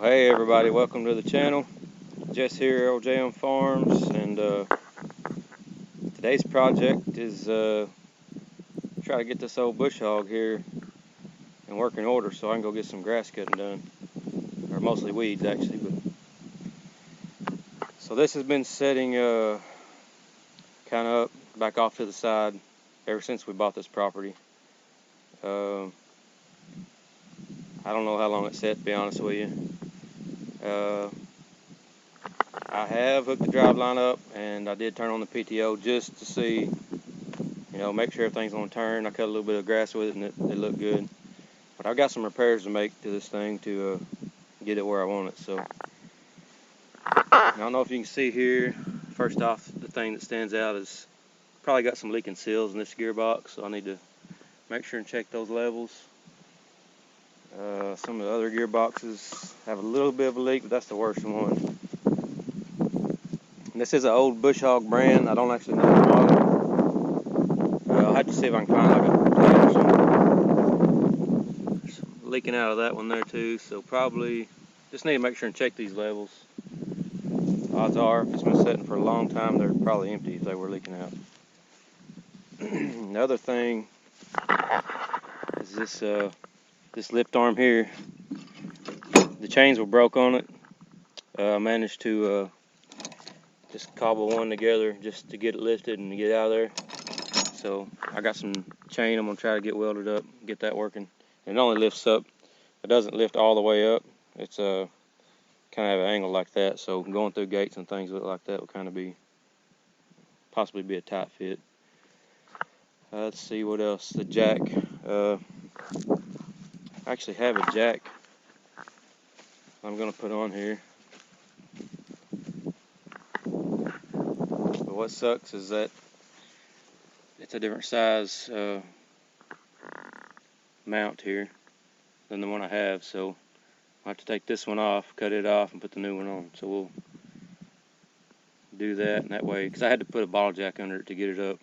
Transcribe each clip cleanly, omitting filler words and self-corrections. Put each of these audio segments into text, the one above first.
Hey everybody, welcome to the channel. Jess here, LJM Farms, and today's project is try to get this old bush hog here in working order so I can go get some grass cutting done, or mostly weeds actually. But so this has been setting kind of up back off to the side ever since we bought this property. I don't know how long it's set, to be honest with you. I have hooked the drive line up, and I did turn on the PTO just to see, make sure everything's going to turn. I cut a little bit of grass with it, and it looked good. But I've got some repairs to make to this thing to get it where I want it. So I don't know if you can see here. First off, the thing that stands out is probably got some leaking seals in this gearbox, so I need to make sure and check those levels. Some of the other gearboxes have a little bit of a leak, but that's the worst one. And this is an old BushHog brand. I don't actually know the model. I'll have to see if I can find like a plate or something. There's some leaking out of that one there too, so probably just need to make sure and check these levels. Odds are, if it's been sitting for a long time, they're probably empty if they were leaking out. The other thing is this lift arm here. The chains were broke on it. I managed to just cobble one together just to get it lifted and get out of there. So I got some chain I'm going to try to get welded up, get that working. And it only lifts up. It doesn't lift all the way up. It's kind of have an angle like that, so going through gates and things like that would kind of possibly be a tight fit. Let's see what else. The jack. I actually have a jack I'm going to put on here. But what sucks is that it's a different size mount here than the one I have, so I'll have to take this one off, cut it off, and put the new one on. So we'll do that, and that way, because I had to put a bottle jack under it to get it up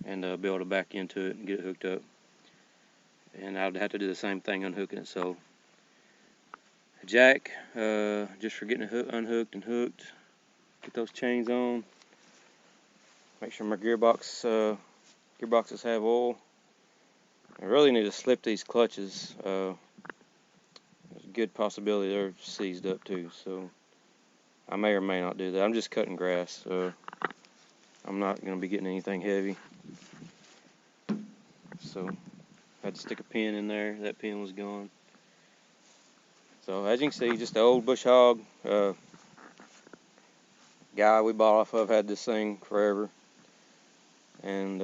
and be able to back into it and get it hooked up. And I'd have to do the same thing unhooking it. So a jack, just for getting it unhooked and hooked. Get those chains on. Make sure my gearboxes have oil. I really need to slip these clutches. There's a good possibility they're seized up too, so I may or may not do that. I'm just cutting grass. I'm not going to be getting anything heavy. So I had to stick a pin in there. That pin was gone. So as you can see, just the old BushHog. Guy we bought off of had this thing forever, and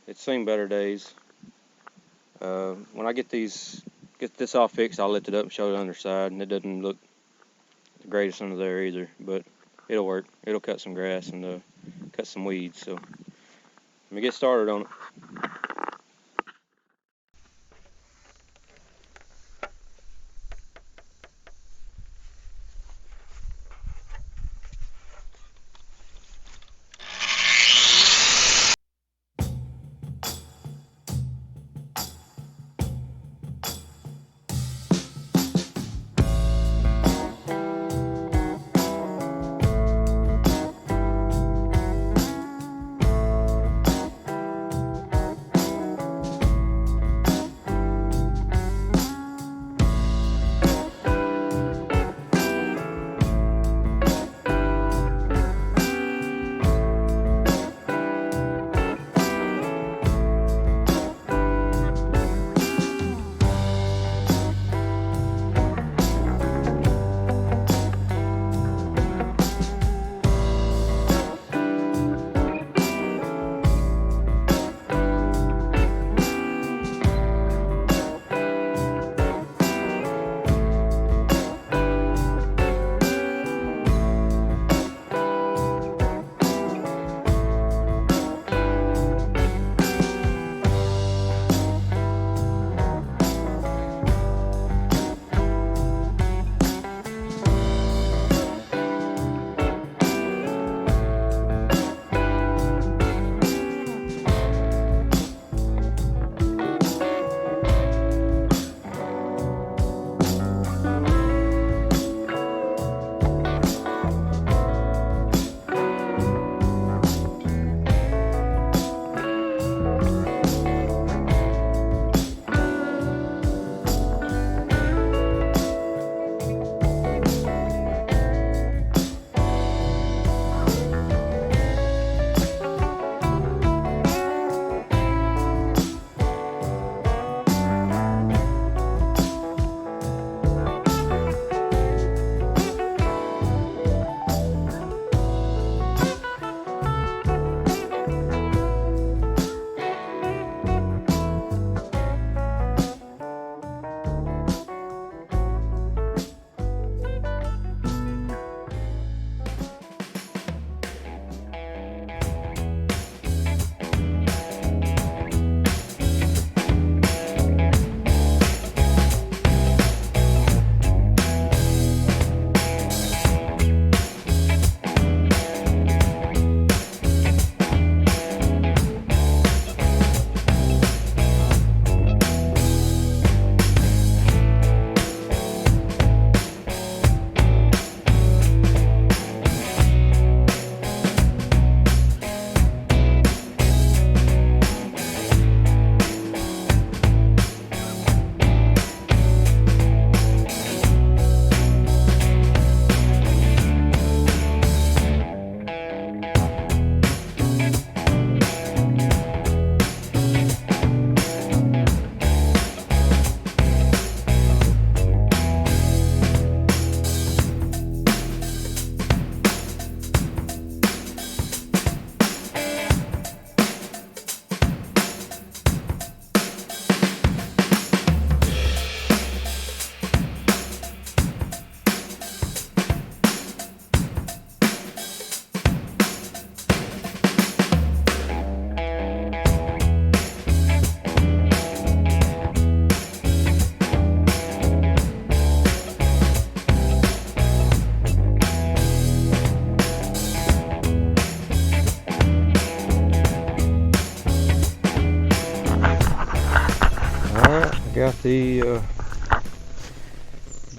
it's seen better days. When I get this all fixed, I'll lift it up and show the underside, and it doesn't look the greatest under there either, but it'll work. It'll cut some grass and cut some weeds. So let me get started on it.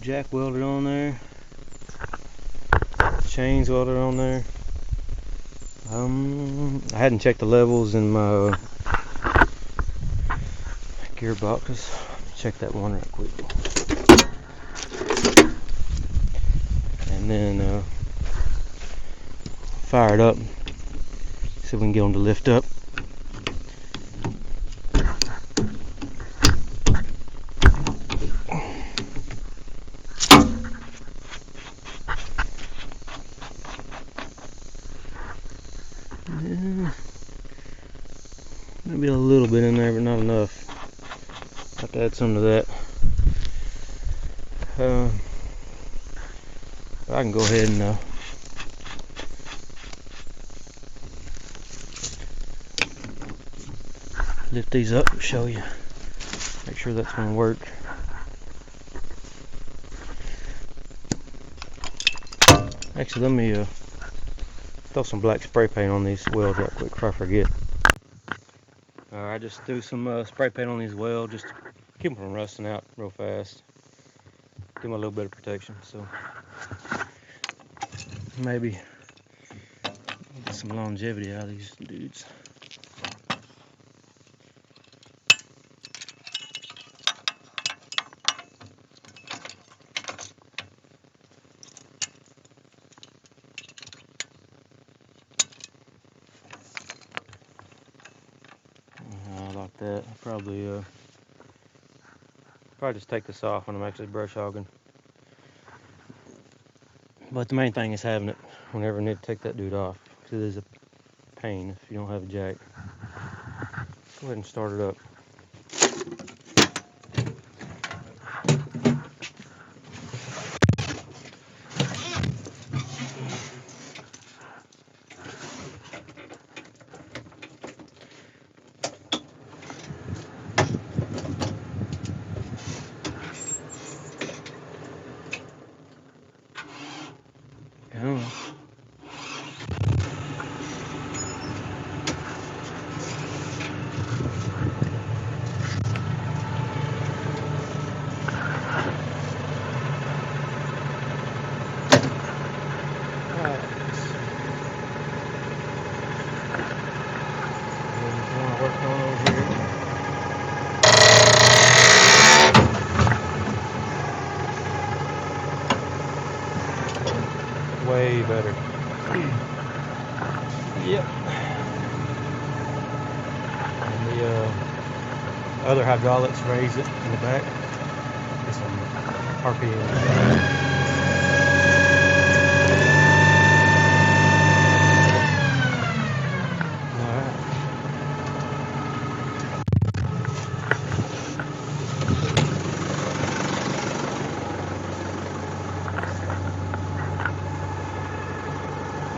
jack welded on there. Chains welded on there. I hadn't checked the levels in my gearboxes. Check that one right quick. And then fire it up. See if we can get them to lift up. Maybe a little bit in there, but not enough. Have to add some to that. I can go ahead and lift these up and show you. Make sure that's going to work. Actually, let me throw some black spray paint on these welds right quick before I forget. I just threw some spray paint on these welds just to keep them from rusting out real fast. Give them a little bit of protection. So maybe get some longevity out of these dudes. Like that. I'll probably just take this off when I'm actually brush hogging. But the main thing is having it whenever I need to take that dude off, because it is a pain if you don't have a jack. Go ahead and start it up. Way better. Yep. And the other hydraulics raise it in the back. Get some RPM.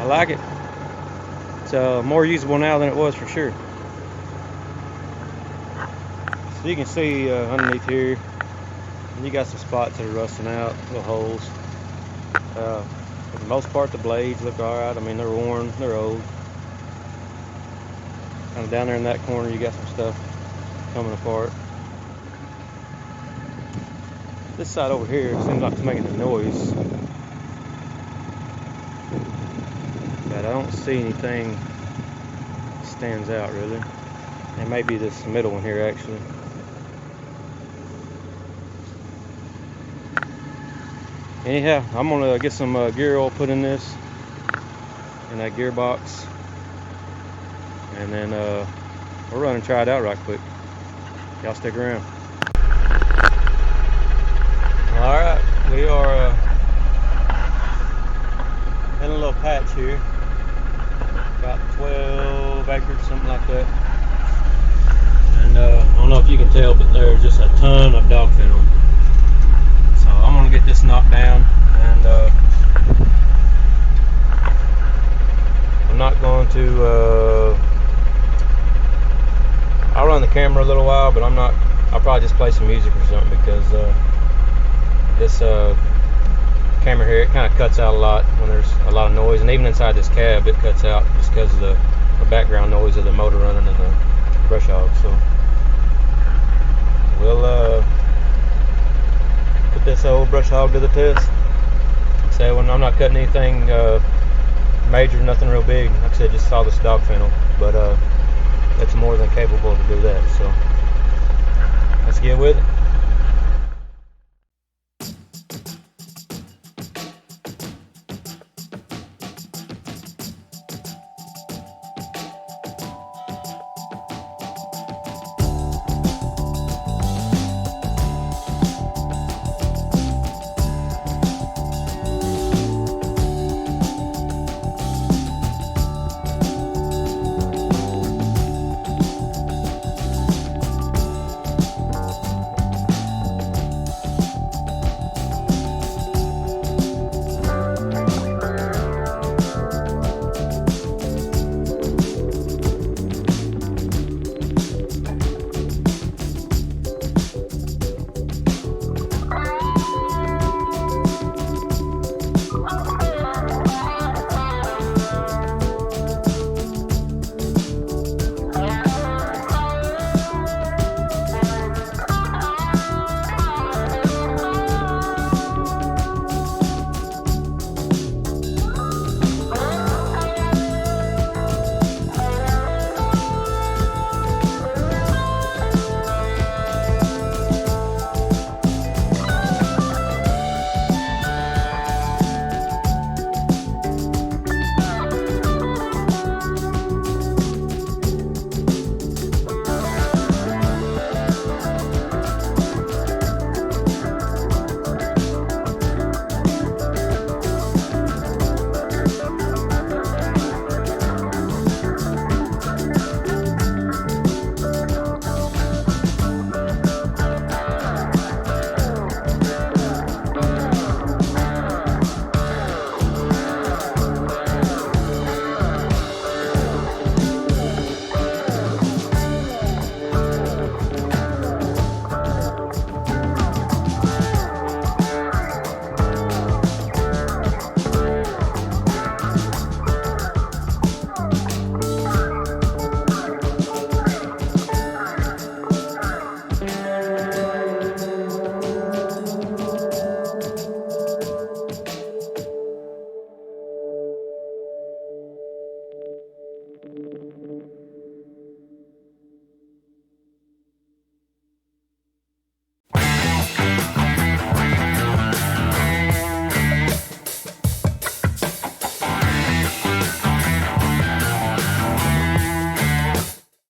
I like it. It's more usable now than it was for sure. So you can see underneath here, you got some spots that are rusting out, little holes. For the most part, the blades look alright. I mean, they're worn, they're old. Kind of down there in that corner, you got some stuff coming apart. This side over here seems like it's making a noise. But I don't see anything that stands out really. It may be this middle one here actually. Anyhow, I'm gonna get some gear oil put in this, in that gearbox, and then we'll run and try it out right quick. Y'all stick around. Alright, we are in a little patch here. About 12 acres, something like that. And I don't know if you can tell, but there's just a ton of dog fennel. So I'm gonna get this knocked down, and I'm not going to. I'll run the camera a little while, but I'll probably just play some music or something, because this camera here, it kind of cuts out a lot when there's a lot of noise, and even inside this cab it cuts out just because of the background noise of the motor running and the brush hog. So we'll put this old brush hog to the test. So when I'm not cutting anything major, nothing real big. Like I said, just saw this dog fennel, but that's more than capable to do that. So let's get with it.